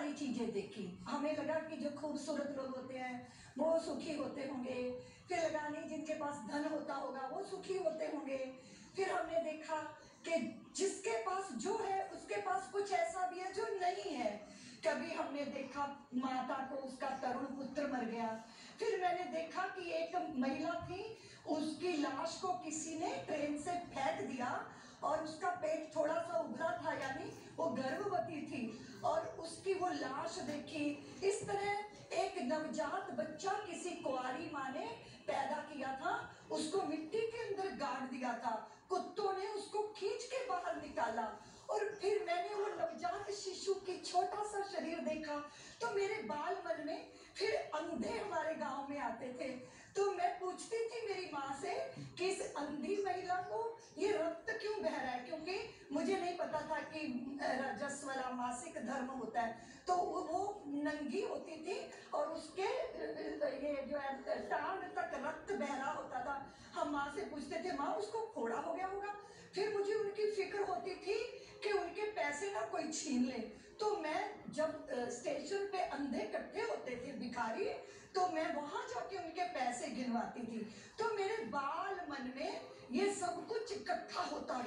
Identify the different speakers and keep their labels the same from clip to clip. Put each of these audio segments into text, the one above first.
Speaker 1: सारी चीजें देखी। हमें लगा कि जो खूबसूरत लोग होते हैं वो सुखी होते होंगे, फिर लगा नहीं जिनके पास धन होता होगा वो सुखी होते होंगे। फिर हमने देखा कि जिसके पास जो है उसके पास कुछ ऐसा भी है जो नहीं है। कभी हमने देखा माता को उसका तरुण पुत्र मर गया। फिर मैंने देखा कि एक महिला थी, उसकी लाश को किसी ने ट्रेन से फेंक दिया और उसका पेट थोड़ा सा उभरा था, यानी वो गर्भवती थी और उसकी वो लाश देखी। इस तरह एक नवजात बच्चा किसी कुंवारी माँ ने पैदा किया था, उसको मिट्टी के अंदर गाड़ दिया था, कुत्तों ने उसको खींच के बाहर निकाला। और फिर मैंने वो नवजात शिशु की छोटा सा शरीर देखा तो मेरे बाल मन में फिर अंधे हमारे गांव में आते थे, तो मैं पूछती थी मेरी माँ से कि इस अंधी महिला को ये रक्त क्यों बह रहा है, क्योंकि मुझे नहीं पता था कि रजस वाला मासिक धर्म होता है। तो वो नंगी होती थी और उसके ये जो है टांग तक रक्त बह रहा होता था। हम माँ से पूछते थे माँ उसको फोड़ा हो गया होगा। फिर मुझे उनकी फिक्र होती थी कि उनके पैसे ना कोई छीन ले। तो मैं जब स्टेशन पे अंधे इकट्ठे होते थे भिखारी, तो मैं वहां जाके उनके पैसे गिनवाती थी। तो मेरे बाल मन में ये सब कुछ इकट्ठा होता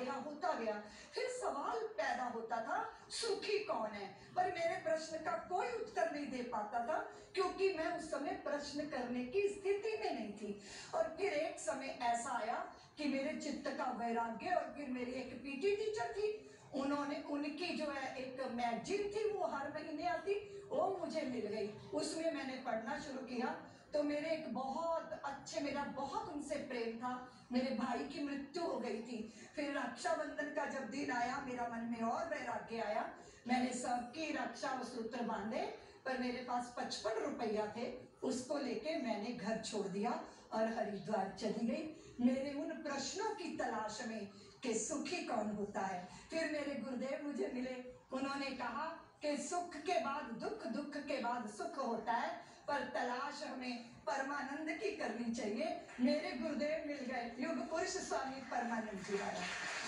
Speaker 1: गया। फिर सवाल पैदा होता था सुखी कौन है, पर मेरे प्रश्न का कोई उत्तर नहीं दे पाता था क्योंकि मैं उस समय प्रश्न करने की स्थिति में नहीं थी। और फिर एक समय ऐसा आया कि मेरे चित्त का वैराग्य, और फिर मेरी एक पीटी टीचर थी, उनकी जो है एक मैगजीन थी वो हर महीने आती, वो मुझे मिल गई। उसमें मैंने पढ़ना शुरू किया तो मेरे एक बहुत अच्छे, मेरा बहुत उनसे प्रेम था। मेरे भाई की मृत्यु हो गई थी। फिर रक्षाबंधन का जब दिन आया मेरा मन में और वैराग्य आया। मैंने सबकी रक्षा सूत्र बांधे, पर मेरे पास 55 रुपया थे, उसको लेके मैंने घर छोड़ दिया और हरिद्वार चली गई मेरे उन प्रश्नों की तलाश में कि सुखी कौन होता है। फिर मेरे गुरुदेव मुझे मिले, उन्होंने कहा कि सुख के बाद दुख, दुख के बाद सुख होता है, पर तलाश हमें परमानंद की करनी चाहिए। मेरे गुरुदेव मिल गए, युग पुरुष स्वामी परमानंद जी महाराज।